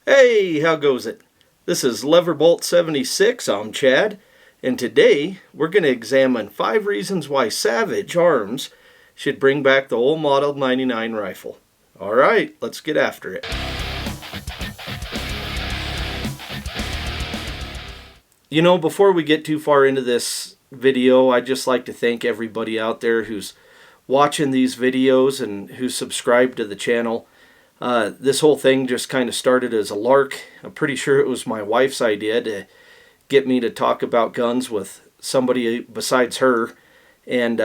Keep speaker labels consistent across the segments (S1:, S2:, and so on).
S1: Hey, how goes it? This is Leverbolt 76, I'm Chad, and today we're going to examine 5 reasons why Savage Arms should bring back the old Model 99 rifle. Alright, let's get after it. You know, before we get too far into this video, I'd just like to thank everybody out there who's watching these videos and who's subscribed to the channel. This whole thing just kind of started as a lark. I'm pretty sure it was my wife's idea to get me to talk about guns with somebody besides her, and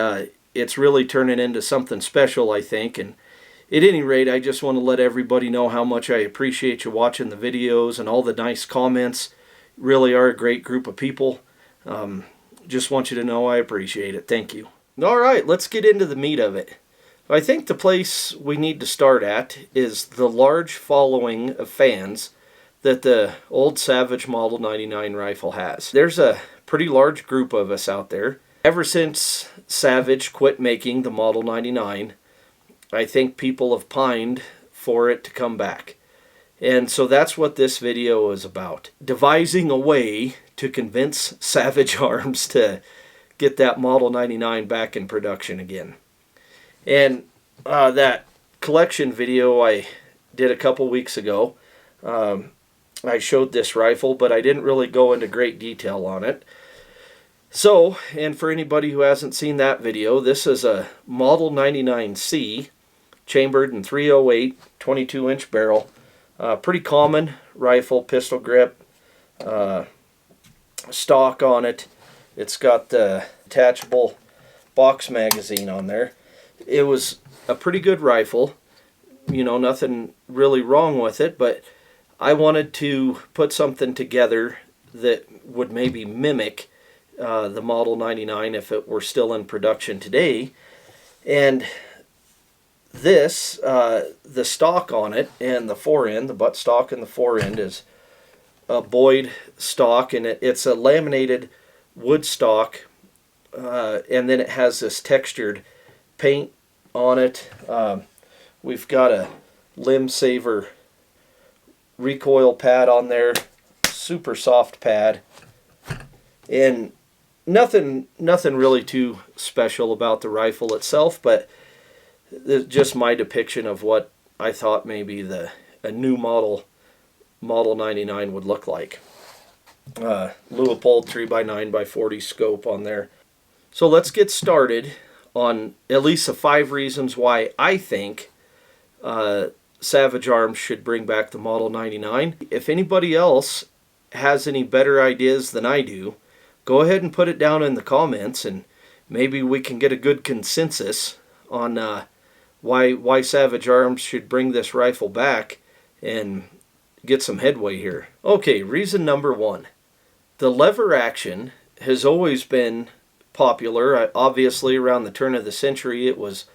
S1: it's really turning into something special, I think. And at any rate, I just want to let everybody know how much I appreciate you watching the videos and all the nice comments. Really are a great group of people. Just want you to know I appreciate it. Thank you. Alright, let's get into the meat of it. I think the place we need to start at is the large following of fans that the old Savage Model 99 rifle has. There's a pretty large group of us out there. Ever since Savage quit making the Model 99, I think people have pined for it to come back. And so that's what this video is about. Devising a way to convince Savage Arms to get that Model 99 back in production again. And that collection video I did a couple weeks ago, I showed this rifle, but I didn't really go into great detail on it. So, and for anybody who hasn't seen that video, this is a Model 99C, chambered in .308, 22-inch barrel. Pretty common rifle, pistol grip, stock on it. It's got the attachable box magazine on there. It was a pretty good rifle, you know, nothing really wrong with it, but I wanted to put something together that would maybe mimic the Model 99 if it were still in production today. And this, the stock on it and the forend, the butt stock and the forend is a Boyd stock, and it's a laminated wood stock, and then it has this textured paint on it. We've got a limb saver recoil pad on there, super soft pad, and nothing really too special about the rifle itself, but just my depiction of what I thought maybe a new Model 99 would look like. Leupold 3x9x40 scope on there. So let's get started on at least the 5 reasons why I think Savage Arms should bring back the Model 99. If anybody else has any better ideas than I do, go ahead and put it down in the comments, and maybe we can get a good consensus on why Savage Arms should bring this rifle back and get some headway here. Okay, reason number 1. The lever action has always been popular. Obviously, around the turn of the century, it was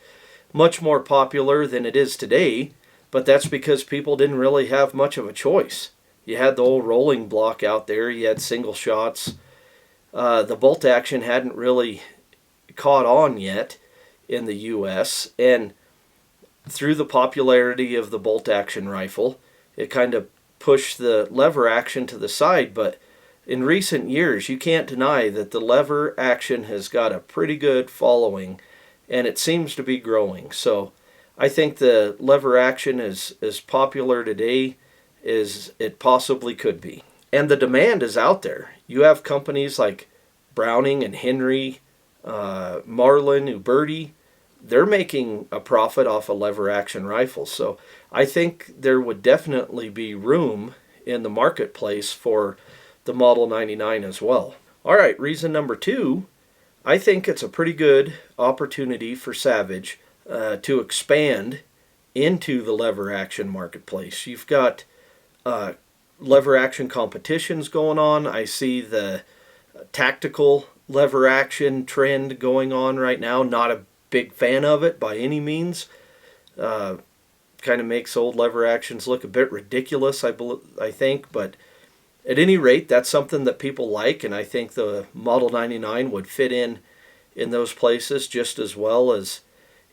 S1: much more popular than it is today, but that's because people didn't really have much of a choice. You had the old rolling block out there, you had single shots. The bolt action hadn't really caught on yet in the US, and through the popularity of the bolt action rifle, it kind of pushed the lever action to the side. But in recent years, you can't deny that the lever action has got a pretty good following, and it seems to be growing. So I think the lever action is as popular today as it possibly could be. And the demand is out there. You have companies like Browning and Henry, Marlin, Uberti. They're making a profit off of lever action rifles. So I think there would definitely be room in the marketplace for the Model 99 as well. Alright, reason number 2, I think it's a pretty good opportunity for Savage to expand into the lever action marketplace. You've got lever action competitions going on. I see the tactical lever action trend going on right now. Not a big fan of it by any means. Kind of makes old lever actions look a bit ridiculous, I think, but at any rate, that's something that people like, and I think the Model 99 would fit in those places just as well as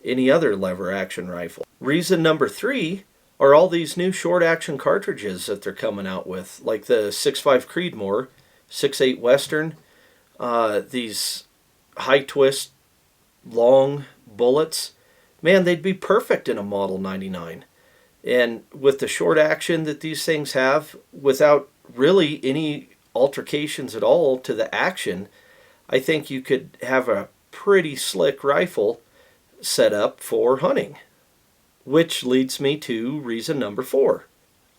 S1: any other lever action rifle. Reason number 3, are all these new short action cartridges that they're coming out with, like the 6.5 Creedmoor, 6.8 Western, these high twist long bullets. Man, they'd be perfect in a Model 99. And with the short action that these things have, without really any altercations at all to the action, I think you could have a pretty slick rifle set up for hunting. Which leads me to reason number 4.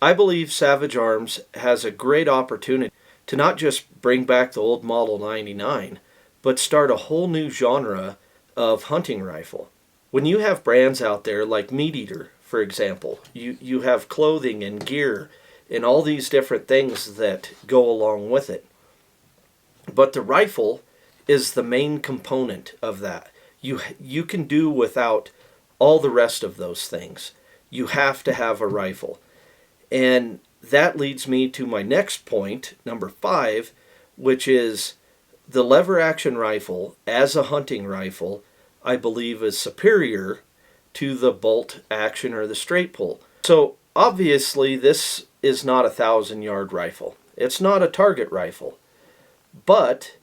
S1: I believe Savage Arms has a great opportunity to not just bring back the old Model 99, but start a whole new genre of hunting rifle. When you have brands out there like Meat Eater, for example, you have clothing and gear and all these different things that go along with it. But the rifle is the main component of that. You can do without all the rest of those things. You have to have a rifle. And that leads me to my next point, number 5, which is the lever action rifle as a hunting rifle, I believe, is superior to the bolt action or the straight pull. So obviously this is not a 1,000-yard rifle. It's not a target rifle. But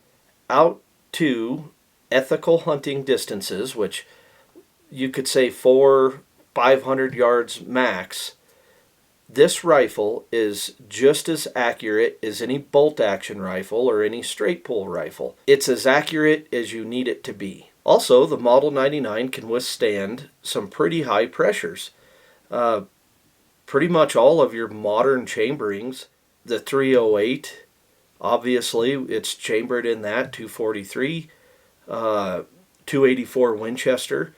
S1: out to ethical hunting distances, which you could say 400-500 yards max, this rifle is just as accurate as any bolt action rifle or any straight pull rifle. It's as accurate as you need it to be. Also, the Model 99 can withstand some pretty high pressures. Pretty much all of your modern chamberings, the 308, obviously it's chambered in that, 243, 284 Winchester.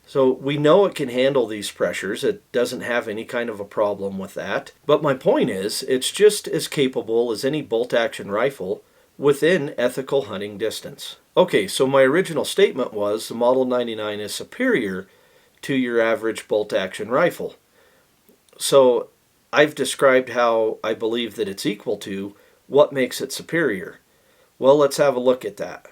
S1: So we know it can handle these pressures. It doesn't have any kind of a problem with that. But my point is, it's just as capable as any bolt-action rifle within ethical hunting distance. Okay, so my original statement was the Model 99 is superior to your average bolt-action rifle. So I've described how I believe that it's equal to. What makes it superior? Well, let's have a look at that.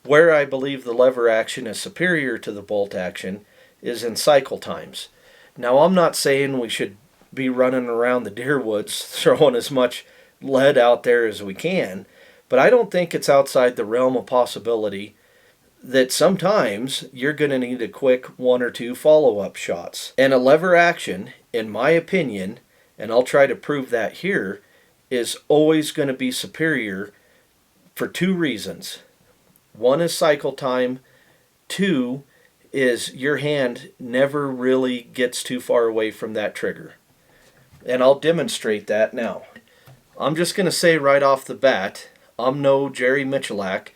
S1: Where I believe the lever action is superior to the bolt action is in cycle times. Now, I'm not saying we should be running around the deer woods throwing as much lead out there as we can, but I don't think it's outside the realm of possibility that sometimes you're going to need a quick 1 or 2 follow-up shots. And a lever action, in my opinion, and I'll try to prove that here, is always going to be superior for 2 reasons. 1 is cycle time. 2 is your hand never really gets too far away from that trigger. And I'll demonstrate that now. I'm just going to say right off the bat, I'm no Jerry Michalak.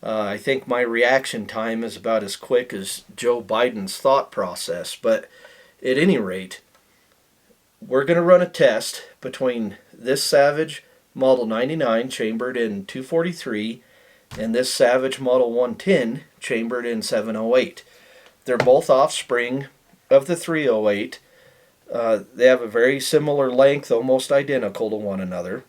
S1: I think my reaction time is about as quick as Joe Biden's thought process. But at any rate, we're going to run a test between this Savage Model 99 chambered in 243 and this Savage Model 110 chambered in 708. They're both offspring of the 308. They have a very similar length, almost identical to one another.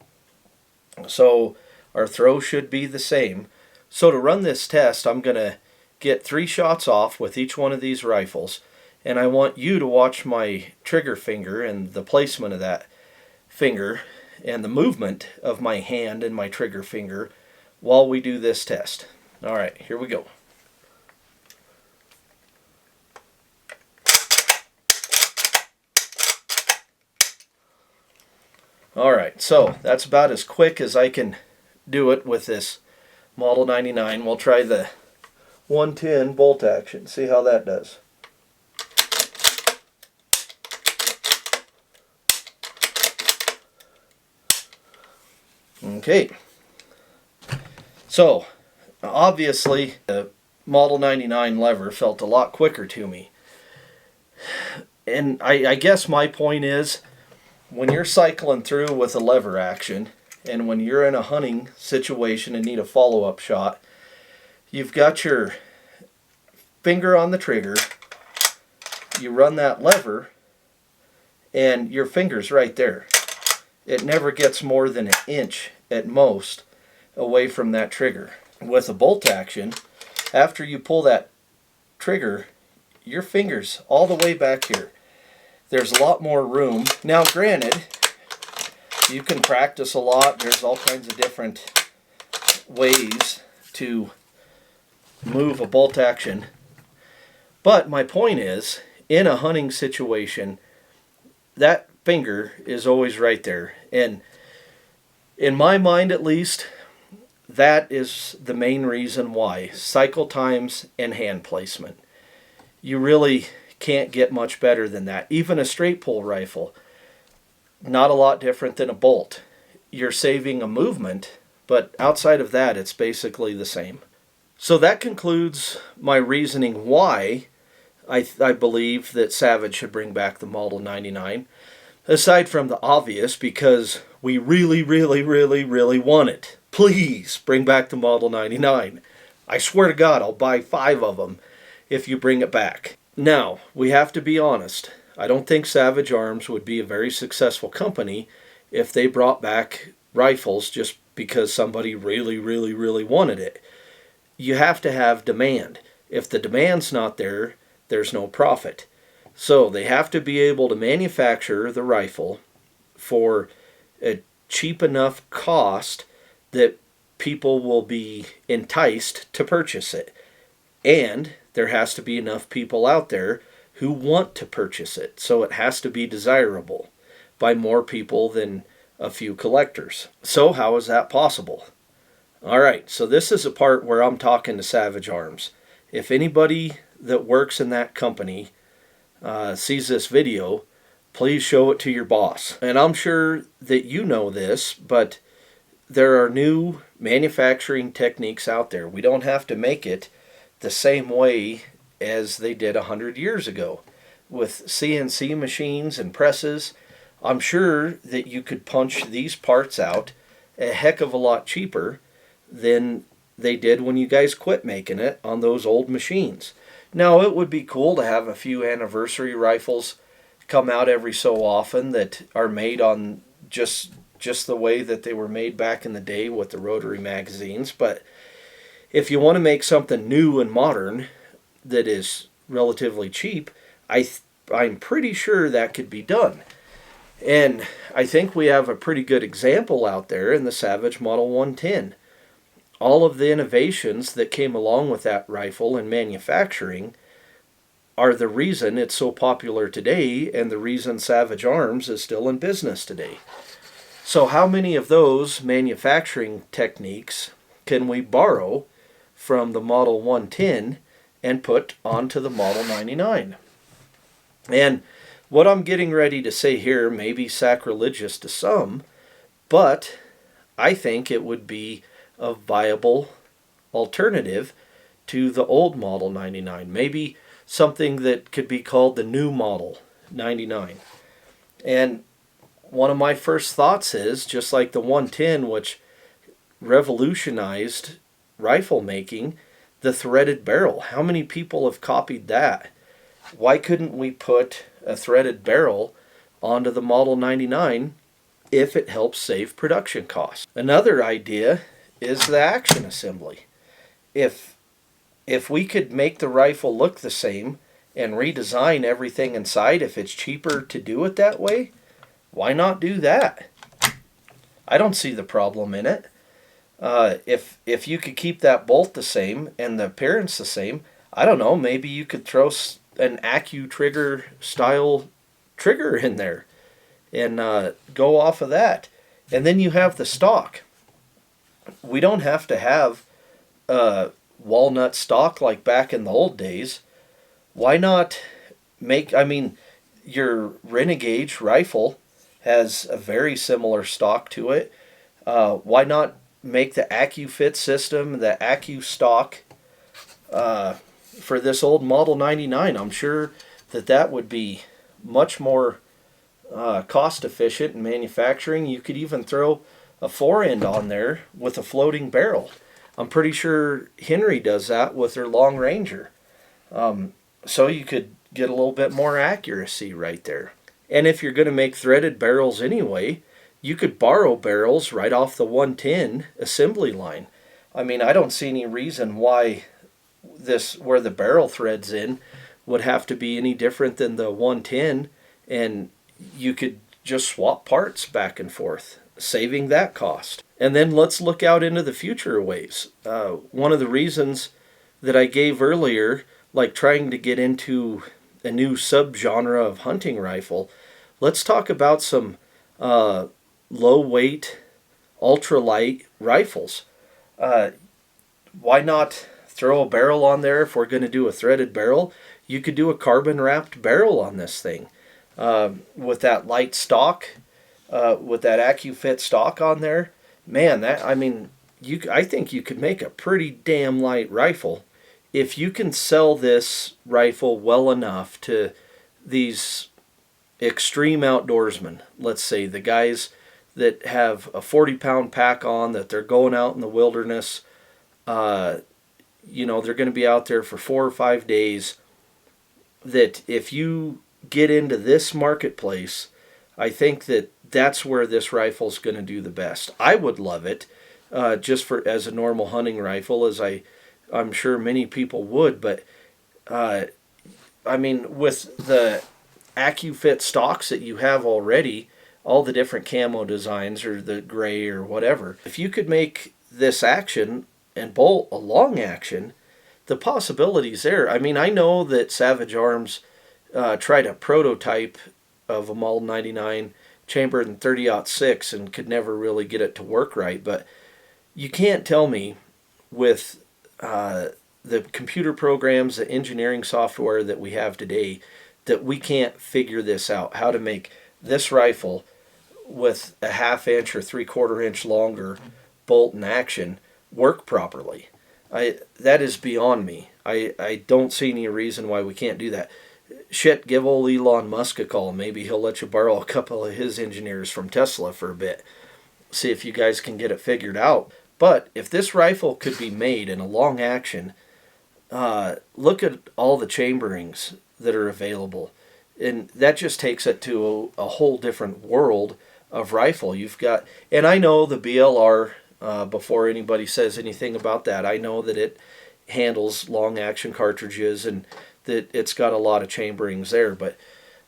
S1: So our throw should be the same. So to run this test, I'm going to get 3 shots off with each one of these rifles. And I want you to watch my trigger finger and the placement of that finger and the movement of my hand and my trigger finger while we do this test. All right, here we go. All right, so that's about as quick as I can do it with this Model 99. We'll try the 110 bolt action, see how that does. Okay, so obviously the Model 99 lever felt a lot quicker to me. And I guess my point is, when you're cycling through with a lever action, and when you're in a hunting situation and need a follow-up shot, you've got your finger on the trigger, you run that lever, and your finger's right there. It never gets more than an inch at most away from that trigger. With a bolt action, after you pull that trigger, your finger's all the way back here. there's a lot more room. Now granted, you can practice a lot. There's all kinds of different ways to move a bolt action. But my point is, in a hunting situation, that finger is always right there. And in my mind at least, that is the main reason why. Cycle times and hand placement. You really can't get much better than that. Even a straight pull rifle, not a lot different than a bolt. You're saving a movement, but outside of that, it's basically the same. So that concludes my reasoning why I believe that Savage should bring back the Model 99. Aside from the obvious, because we really, really, really, really want it. Please bring back the Model 99. I swear to God, I'll buy 5 of them if you bring it back. Now, we have to be honest. I don't think Savage Arms would be a very successful company if they brought back rifles just because somebody really, really, really wanted it. You have to have demand. If the demand's not there, there's no profit. So they have to be able to manufacture the rifle for a cheap enough cost that people will be enticed to purchase it. And there has to be enough people out there who want to purchase it. So it has to be desirable by more people than a few collectors. So how is that possible? All right, so this is a part where I'm talking to Savage Arms. If anybody that works in that company sees this video, please show it to your boss. And I'm sure that you know this, but there are new manufacturing techniques out there. We don't have to make it the same way as they did 100 years ago. With CNC machines and presses, I'm sure that you could punch these parts out a heck of a lot cheaper than they did when you guys quit making it on those old machines. Now, it would be cool to have a few anniversary rifles come out every so often that are made on just the way that they were made back in the day with the rotary magazines. But if you want to make something new and modern that is relatively cheap, I'm pretty sure that could be done. And I think we have a pretty good example out there in the Savage Model 110. All of the innovations that came along with that rifle and manufacturing are the reason it's so popular today and the reason Savage Arms is still in business today. So how many of those manufacturing techniques can we borrow from the Model 110 and put onto the Model 99? And what I'm getting ready to say here may be sacrilegious to some, but I think it would be a viable alternative to the old Model 99. Maybe something that could be called the new Model 99. And one of my first thoughts is, just like the 110, which revolutionized rifle making, the threaded barrel. How many people have copied that? Why couldn't we put a threaded barrel onto the Model 99 if it helps save production costs? Another idea is the action assembly. If we could make the rifle look the same and redesign everything inside, if it's cheaper to do it that way, why not do that? I don't see the problem in it. If you could keep that bolt the same and the appearance the same, I don't know, maybe you could throw an AccuTrigger style trigger in there and go off of that. And then you have the stock. We don't have to have walnut stock like back in the old days. Why not make, your Renegade rifle has a very similar stock to it. Why not make the AccuFit system, the Accu stock for this old Model 99? I'm sure that would be much more cost efficient in manufacturing. You could even throw a forend on there with a floating barrel. I'm pretty sure Henry does that with their Long Ranger. So you could get a little bit more accuracy right there. And if you're going to make threaded barrels anyway, you could borrow barrels right off the 110 assembly line. I don't see any reason why this, where the barrel threads in, would have to be any different than the 110 and you could just swap parts back and forth, saving that cost. And then let's look out into the future ways. One of the reasons that I gave earlier, like trying to get into a new subgenre of hunting rifle, let's talk about some low weight, ultralight rifles. Why not throw a barrel on there? If we're going to do a threaded barrel, you could do a carbon wrapped barrel on this thing. With that light stock, with that AccuFit stock on there, man, I think you could make a pretty damn light rifle if you can sell this rifle well enough to these extreme outdoorsmen. Let's say the guys that have a 40-pound pack on, that they're going out in the wilderness. They're going to be out there for 4 or 5 days. That if you get into this marketplace, I think that's where this rifle's going to do the best. I would love it just as a normal hunting rifle, as I'm sure many people would. But with the AccuFit stocks that you have already, all the different camo designs or the gray or whatever, if you could make this action and bolt a long action, the possibilities there. I know that Savage Arms tried a prototype of a Model 99 chambered in 30-06 and could never really get it to work right. But you can't tell me with the computer programs, the engineering software that we have today, that we can't figure this out, how to make this rifle with a 1/2 inch or 3/4 inch longer bolt and action work properly. That is beyond me. I don't see any reason why we can't do that. Shit, give old Elon Musk a call. Maybe he'll let you borrow a couple of his engineers from Tesla for a bit. See if you guys can get it figured out. But if this rifle could be made in a long action, look at all the chamberings that are available. And that just takes it to a whole different world of rifle. You've got, and I know the BLR, before anybody says anything about that, I know that it handles long action cartridges and that it's got a lot of chamberings there. But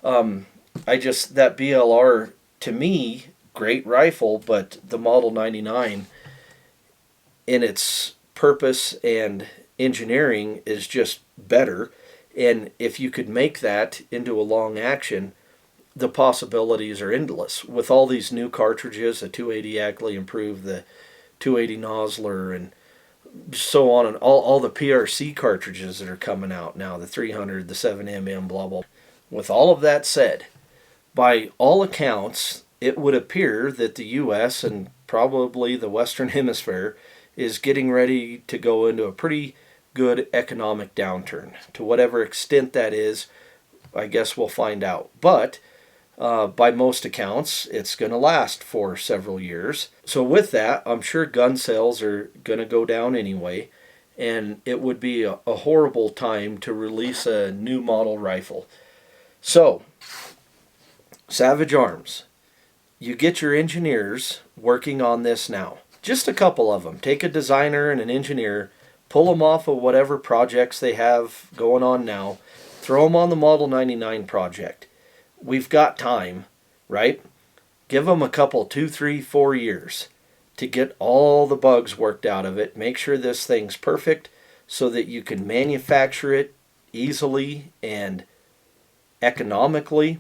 S1: that BLR, to me, great rifle, but the Model 99 in its purpose and engineering is just better. And if you could make that into a long action, the possibilities are endless. With all these new cartridges, the 280 Ackley improved, the 280 Nosler, and so on, and all the PRC cartridges that are coming out now, the 300, the 7mm, blah, blah. With all of that said, by all accounts, it would appear that the U.S. and probably the Western Hemisphere is getting ready to go into a pretty good economic downturn. To whatever extent that is, I guess we'll find out. But by most accounts, it's going to last for several years. So with that, I'm sure gun sales are going to go down anyway, and it would be a horrible time to release a new model rifle. So, Savage Arms, you get your engineers working on this now. Just a couple of them. Take a designer and an engineer, pull them off of whatever projects they have going on now, throw them on the Model 99 project. We've got time, right? Give them a couple, 2, 3, 4 years to get all the bugs worked out of it. Make sure this thing's perfect so that you can manufacture it easily and economically.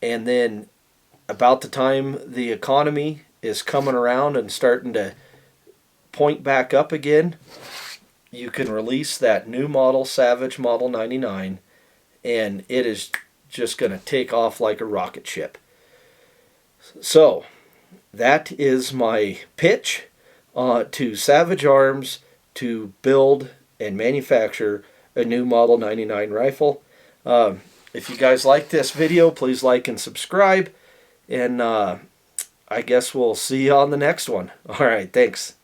S1: And then about the time the economy is coming around and starting to point back up again, you can release that new model Savage Model 99, and it is just going to take off like a rocket ship. So that is my pitch to Savage Arms to build and manufacture a new Model 99 rifle. If you guys like this video, please like and subscribe, and I guess we'll see you on the next one. All right, thanks.